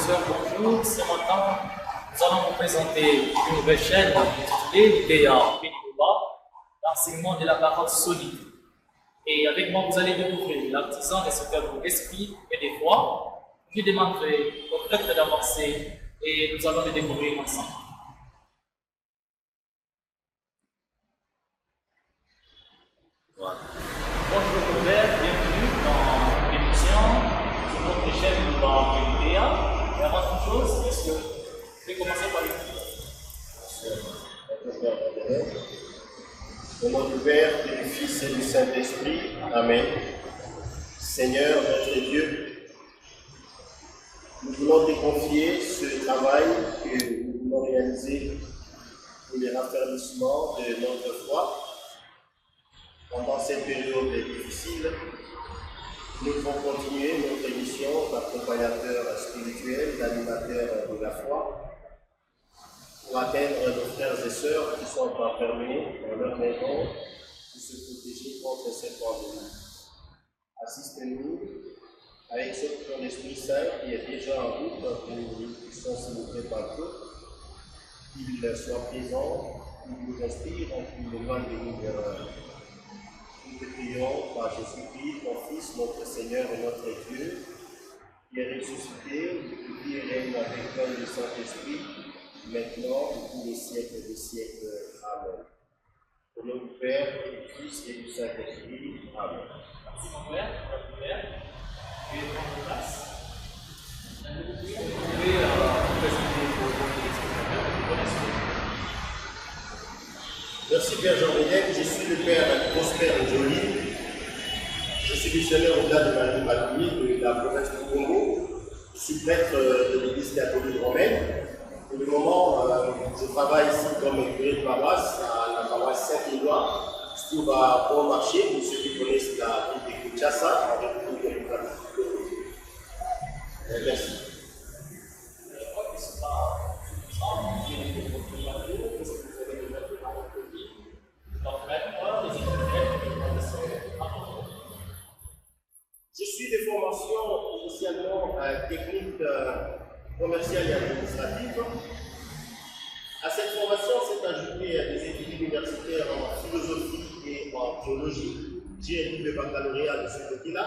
sœurs, bonjour. Ce matin, nous allons vous présenter une nouvelle chaîne intitulée l'IDEA Pénigoba, l'enseignement de la parole solide. Et avec moi, vous allez découvrir l'artisan des secteurs d'esprit et des voix. Je demanderai au prêtre d'avancer et nous allons les découvrir ensemble. Voilà. Bonjour mon père, bienvenue dans l'émission sur votre chaîne de la l'IDEA. Et avant toute chose, est-ce que je vais commencer par Au nom du Père, et du Fils et du Saint-Esprit. Amen. Seigneur, notre Dieu, nous voulons te confier ce travail que nous voulons réaliser pour le raffermissement de notre foi. Pendant cette période difficile, nous devons continuer notre mission d'accompagnateur spirituel, d'animateur de la foi, pour atteindre nos frères et sœurs qui sont enfermés dans leur maison pour se protéger contre cette pandémie. Assiste-nous avec ce ton Esprit Saint qui est déjà en route pour nous qui sont célébrés par Dieu, qu'il soit présent, qu'il nous inspire, qu'il nous mène de nous vers nous te prions par Jésus-Christ, ton Fils, notre Seigneur et notre Dieu, qui est ressuscité, qui règne avec toi le Saint-Esprit, maintenant et tous les siècles des siècles. Amen. Au nom du Père, et du Fils et du Saint-Esprit. Amen. Merci mon père pour la prière. Je vais prendre place. Vous pouvez présenter vos téléspectateurs et vos connaissances. Merci Père Jean-Bénet, je suis le Père Prosper Joly. Je suis missionnaire au-delà de Marie-Mathieu de la province du Congo. Je suis prêtre de l'Église catholique romaine. Pour le moment, je travaille ici comme curé de paroisse à la paroisse Saint-Éloi, qui se trouve à Pont-Marché, pour ceux qui connaissent la ville de Kinshasa, en République démocratique du Congo. Merci. Je suis de formation initialement technique commerciale et administrative. À cette formation s'est ajouté des études universitaires en philosophie et en théologie. J'ai eu le baccalauréat de ce côté-là.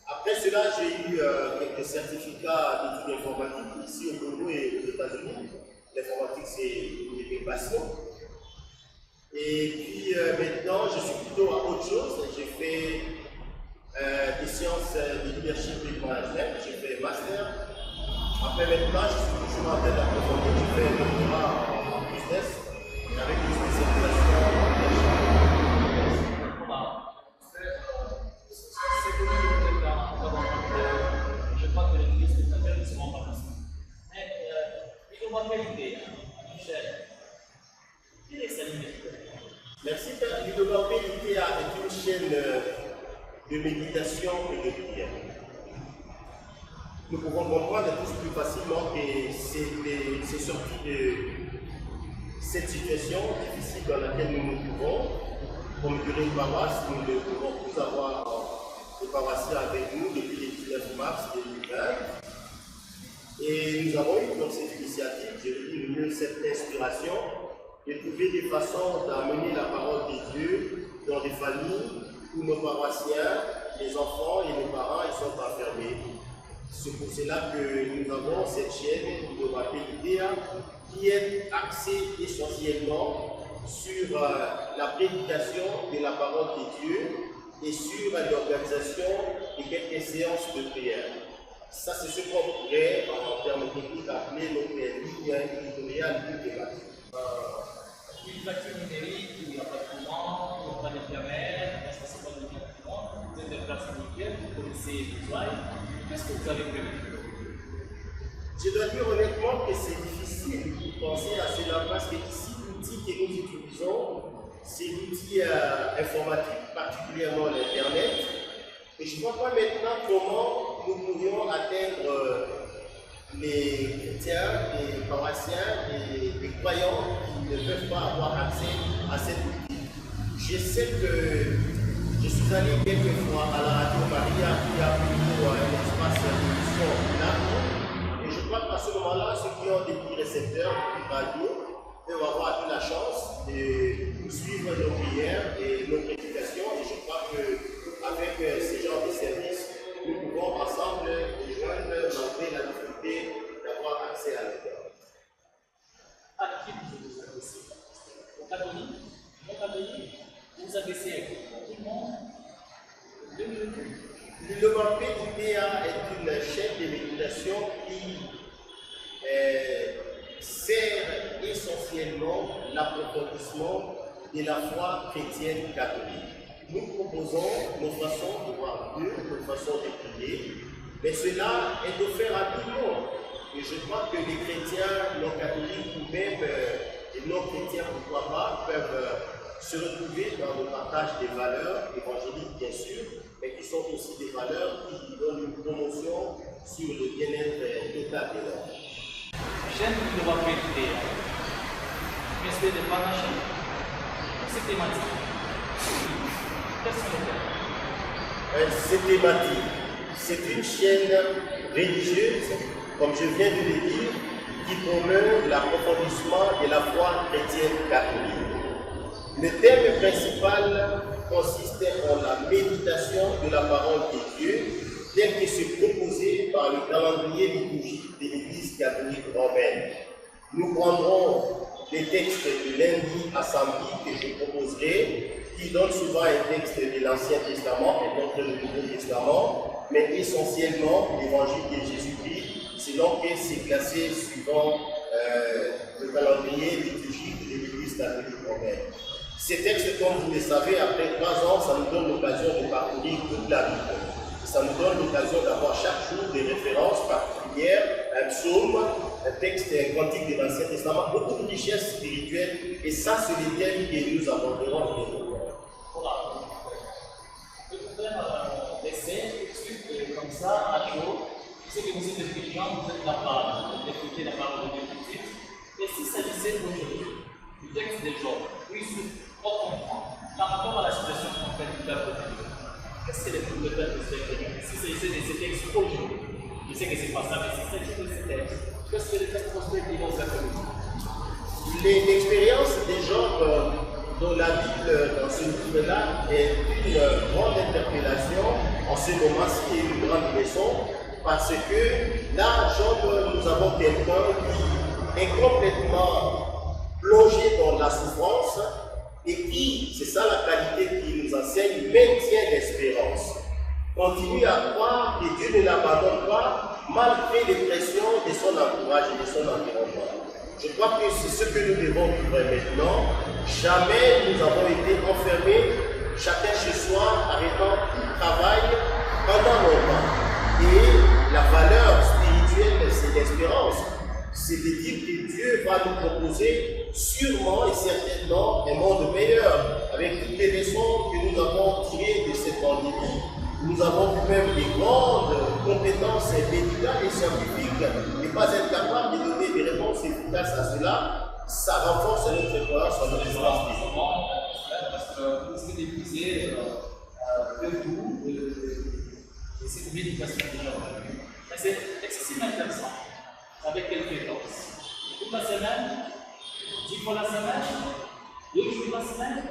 Après cela, j'ai eu quelques certificats d'études informatiques ici au Congo et aux États-Unis. L'informatique, c'est une passion. Et puis maintenant, je suis plutôt à autre chose. J'ai fait des sciences de leadership et de management. J'ai fait master. Après maintenant, je suis toujours en train d'approfondir. Je fais un doctorat en business avec une spécialisation en leadership. Je crois que les téléspectateurs ne seront pas possibles. Mais il nous rappelle l'idée, Michel. Quelle est cette idée? Merci, Père. L'Idéa est une chaîne de méditation et de prière. Nous pouvons comprendre tous plus facilement que c'est sorti de cette situation difficile dans laquelle nous nous trouvons. Comme curé de paroisse, nous ne pouvons plus avoir des paroissiens avec nous depuis le 19 mars 2020. Et nous avons eu dans cette initiative, je veux dire mieux cette inspiration, de trouver des façons d'amener la parole de Dieu dans des familles où nos paroissiens, les enfants et nos parents ils sont enfermés. C'est pour cela que nous avons cette chaîne de l'IDEA qui est axée essentiellement sur la prédication de la parole de Dieu et sur l'organisation de quelques séances de prière. Ça, c'est ce qu'on pourrait, en termes techniques, appeler notre ligne éditoriale du débat. Une facture numérique, il n'y a pas de courant, il n'y a pas d'internet, est-ce que c'est pas de courant? Vous êtes des personnes nickel, vous connaissez les usages. Qu'est-ce que vous avez prévu? Je dois dire honnêtement que c'est difficile de penser à cela parce que ici, l'outil que nous utilisons, c'est l'outil informatique, particulièrement l'Internet. Et je ne vois pas maintenant comment nous pourrions atteindre les chrétiens, les paroissiens, les croyants qui ne peuvent pas avoir accès à cet outil. Je sais que je suis allé quelques fois à la Radio Maria qui a plutôt un espace d'émission là, et je à ce moment-là, ceux qui ont des petits récepteurs, des petits radios, peuvent avoir eu la chance de suivre nos prières et nos prédications. Et je crois qu'avec ces genres de services, nous pouvons ensemble rejoindre malgré la difficulté d'avoir accès à l'État. À qui vous adressez? Aux catholiques, non catholiques, vous adressez à tout le monde. Le Vampé d'IPA est une chaîne de méditation qui sert essentiellement l'approfondissement de la foi chrétienne catholique. Nous proposons nos façons de voir Dieu, nos façons de prier, mais cela est offert à tout le monde. Et je crois que les chrétiens non catholiques ou même les non chrétiens, pourquoi pas, peuvent se retrouver dans le partage des valeurs évangéliques, bien sûr, mais qui sont aussi des valeurs qui donnent une promotion sur le bien-être total de l'homme. Chaîne qui doit péter, mais c'est de pas la chaîne. C'est thématique. Quels sont les thèmes? C'est thématique. C'est une chaîne religieuse, comme je viens de le dire, qui promeut l'approfondissement de la foi chrétienne catholique. Le thème principal consiste en la méditation de la parole de Dieu, telle que c'est proposée par le calendrier liturgique de l'Église catholique romaine. Nous prendrons les textes de lundi à samedi que je proposerai, qui donnent souvent un texte de l'Ancien Testament et d'autres du Nouveau Testament, mais essentiellement l'évangile de Jésus-Christ, selon que c'est classé suivant le calendrier liturgique de l'Église catholique romaine. Ces textes, comme vous le savez, après 3 ans, ça nous donne l'occasion de parcourir toute la Bible. Ça nous donne l'occasion d'avoir chaque jour des références particulières, un psaume, un texte, un cantique de l'Ancien Testament, beaucoup de richesses spirituelles, et ça, c'est les thèmes que nous aborderons. Voilà. Je peux faire l'essai tout de suite comme ça, à chaud. Je sais que vous êtes étudiants, vous êtes capables d'écouter la parole de Dieu tout de suite. Et si ça disait aujourd'hui, du texte des jours, oui, on comprend, par rapport à la situation concrète du peuple de Dieu, qu'est-ce que c'est le peuple de Dieu? Si c'est de ces textes aujourd'hui, je sais que c'est pas ça, mais si c'est de ces textes, qu'est-ce que les textes prospectifs vont faire? L'expérience des gens dans la Bible, dans ce livre-là, est une grande interpellation en ce moment-ci et une grande leçon, parce que là, nous avons quelqu'un qui est complètement plongé dans la souffrance et qui, c'est ça la qualité qui nous enseigne, maintient l'espérance. Continue à croire que Dieu ne l'abandonne pas malgré les pressions de son entourage et de son environnement. Je crois que c'est ce que nous devons vivre maintenant. Jamais nous avons été enfermés, chacun chez soi, arrêtant tout le travail pendant longtemps. Et la valeur spirituelle, c'est l'espérance. C'est de dire que Dieu va nous proposer sûrement et certainement un monde meilleur, avec toutes les leçons que nous avons tirées de cette pandémie. Nous avons même des grandes compétences médicales et scientifiques, et pas être capable de donner des réponses efficaces à cela, ça renforce notre croyance en notre espérance. Parce que vous êtes épuisé de tout, de cette méditation déjà. Mais c'est excessivement intéressant, avec quelle fréquence. Toute la semaine, 10 fois la semaine, 2 jours la semaine.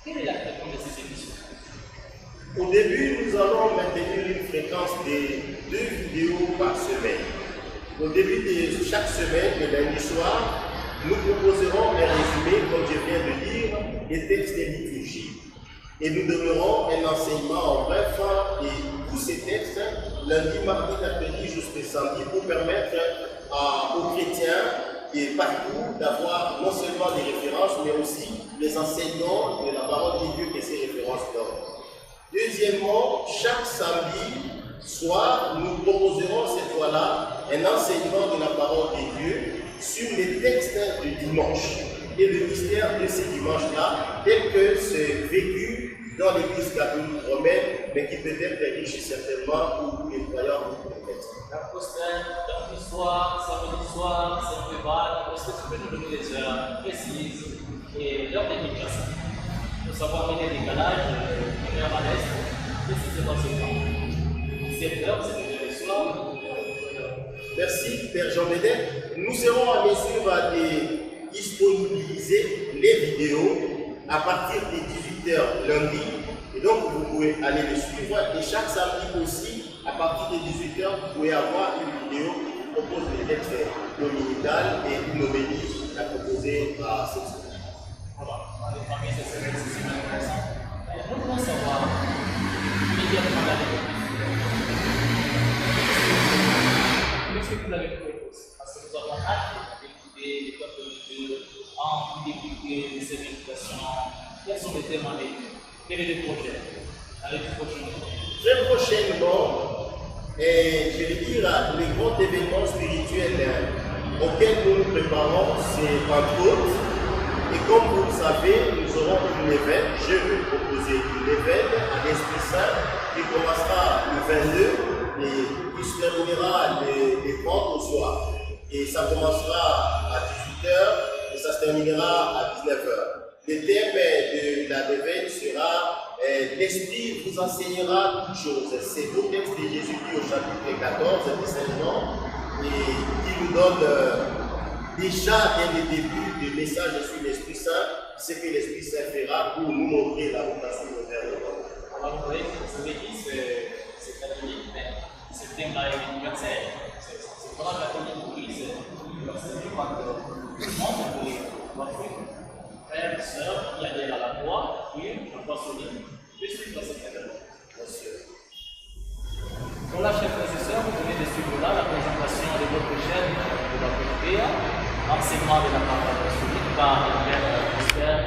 Quelle est la fréquence de ces émissions? Au début, nous allons maintenir une fréquence de 2 vidéos par semaine. Au début de chaque semaine, le lundi soir, nous proposerons un résumé, comme je viens de dire, des textes de liturgie. Et nous donnerons un enseignement en bref de tous ces textes, lundi, mardi, mercredi jusqu'au samedi, pour permettre aux chrétiens et partout d'avoir non seulement des références, mais aussi les enseignements de la parole de Dieu que ces références donnent. Deuxièmement, chaque samedi soir, nous proposerons cette fois-là un enseignement de la parole de Dieu sur les textes du dimanche et le mystère de ces dimanches-là, tel que c'est vécu dans l'Église catholique romaine, mais qui peut être riche certainement pour tous les croyants ou pour les chrétiens. Lundi soir, samedi soir, c'est un peu vague. Est-ce que tu peux nous donner des heures précises et l'heure des médiations pour savoir quel est le décalage, une heure à l'est, précisément ce temps. 7 heures, c'est le soir. Merci, Père Jean Bédet. Nous serons à mesure de disponibiliser les vidéos à partir des 18h lundi. Et donc, vous pouvez aller les suivre. Et chaque samedi aussi, à partir des 18h, vous pouvez avoir une vidéo qui propose des textes dominicales et une homélie à proposer à cette semaine. Voilà, les familles, c'est intéressant. Nous voulons savoir immédiatement la réponse. Qu'est-ce que vous l'avez proposé? Parce que nous avons hâte d'écouter les peuples de Dieu, d'écouter les événements. Quels sont les thèmes à l'étude? Quel est le projet? Avec le prochain. Très prochainement, je vais dire, les grands événements spirituels auxquels nous nous préparons, c'est Pentecôte. Et comme vous le savez, nous aurons une événement, je vais proposer une événement à l'Esprit Saint qui commencera le 22 et qui se terminera le 30 au soir. Et ça commencera à 18h et ça se terminera à 19h. Le thème de la réveil sera l'Esprit vous enseignera toutes choses. C'est au texte de Jésus dit au chapitre 14 de Saint Jean et qui nous donne déjà dès le début du message sur l'Esprit Saint, ce que l'Esprit Saint fera pour nous montrer la vocation de vers le monde. Alors vous voyez, vous avez dit c'est catholique, mais ce thème-là est universel. C'est pas la catholique, oui, c'est universel. Je crois que tout le monde doit suivre. Frères et sœurs qui adhèrent à la foi, qui la foi solide, je suis dans cette catégorie. Bien sûr. Donc là, chers frères et sœurs, vous venez de suivre là la présentation de votre chaîne de la PPA, enseignement de la parole solide par Pierre Prosper,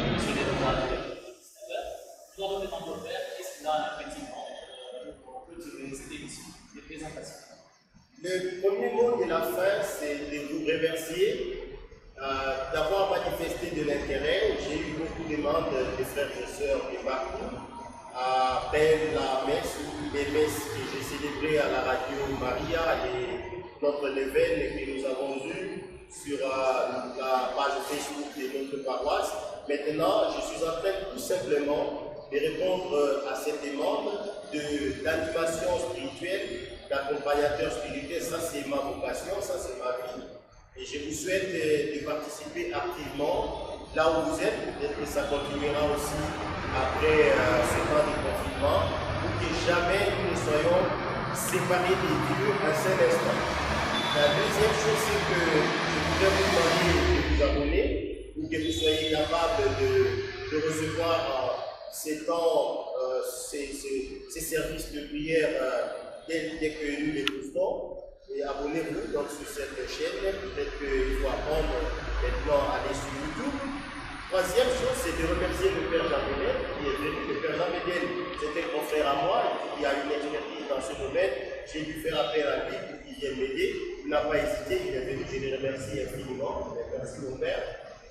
missionnaire de la Je dois remettre en père, qu'est-ce qu'il a effectivement pour clôturer cette émission de présentation. Le premier mot de la fin, c'est de vous remercier d'avoir manifesté de l'intérêt. J'ai eu beaucoup de demandes des frères et sœurs de partout. Après la messe ou les messes que j'ai célébrées à la radio Maria et notre événement que nous avons eu sur la page Facebook de notre paroisse. Maintenant, je suis en train tout simplement de répondre à cette demande d'animation spirituelle, d'accompagnateur spirituel. Ça, c'est ma vocation, ça, c'est ma vie. Et je vous souhaite de participer activement là où vous êtes. Peut-être que ça continuera aussi après ce temps de confinement pour que jamais nous ne soyons séparés de Dieu un seul instant. La deuxième chose, c'est que je voudrais vous demander de vous abonner pour que vous soyez capables de recevoir ces temps, ces services de prière dès que nous les postons. Et abonnez-vous donc sur cette chaîne. Peut-être qu'il faut apprendre maintenant à aller sur YouTube. Troisième chose, c'est de remercier le Père Jean Bédet qui est venu. Le Père Jean Bédet, c'était mon frère à moi, il a une expertise dans ce domaine. J'ai dû faire appel à lui pour qu'il vienne m'aider. Il n'a pas hésité, il est venu, je le remercie infiniment. Merci mon Père.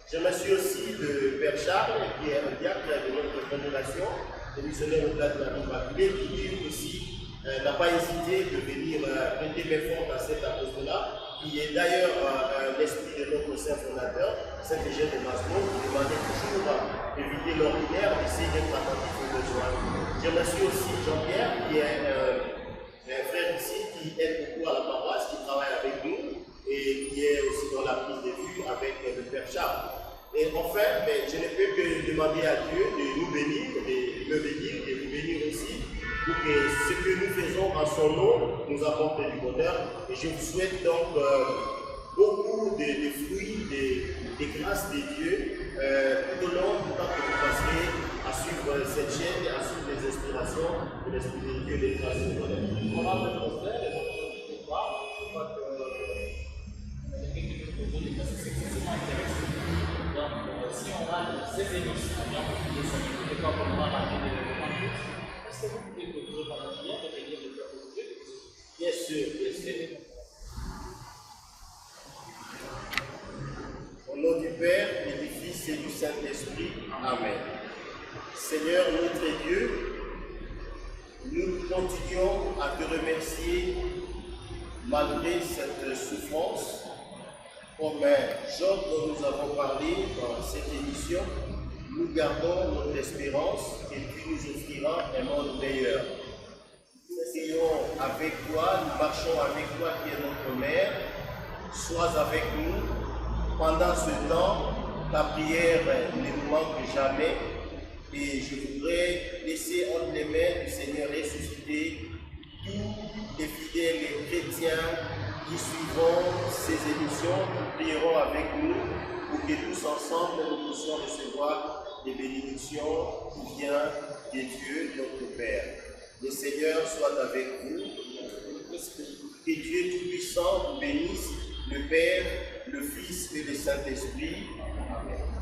Je remercie aussi le Père Charles, qui est un diacre de notre congrégation, le missionnaire au-delà de la Immaculée, qui lui aussi n'a pas hésité de venir prêter mes fonds à cet apostolat, qui est d'ailleurs l'esprit de notre saint fondateur, Saint Eugène de Maslow, qui demandait toujours d'éviter l'ordinaire, d'essayer d'être attentif aux besoins. Je remercie aussi Jean-Pierre, qui est un frère ici, qui aide beaucoup à la paroisse, qui travaille avec nous, et qui est aussi dans la prise de vue avec le Père Charles. Et enfin, je ne peux que demander à Dieu de nous bénir, de me bénir, et de vous bénir aussi, pour que ce que nous faisons en son nom nous apporte du bonheur. Et je vous souhaite donc beaucoup de fruits, de grâces de Dieu tout au long du temps que vous passerez à suivre cette chaîne et à suivre les inspirations de l'Esprit de Dieu et les grâces du bonheur. On a un projet, je crois que c'est extrêmement intéressant. Donc, si on a ces émissions, on ne pas comment rater de est-ce que vous pouvez toujours pendant hier et venir de faire vos trucs? Bien sûr, bien sûr. Au nom du Père, et du Fils et du Saint-Esprit. Amen. Seigneur notre Dieu, nous continuons à te remercier malgré cette souffrance. Comme Job dont nous avons parlé dans cette émission, nous gardons notre espérance et tu nous offriras un monde meilleur. Nous essayons avec toi, nous marchons avec toi qui est notre Mère. Sois avec nous pendant ce temps. Ta prière ne nous manque jamais. Et je voudrais laisser entre les mains du Seigneur ressuscité tous les fidèles et chrétiens qui suivront ces émissions. Nous prierons avec nous pour que tous ensemble nous puissions recevoir les bénédictions qui viennent de Dieu, notre Père. Le Seigneur soit avec vous. Que Dieu Tout-Puissant vous bénisse, le Père, le Fils et le Saint-Esprit. Amen.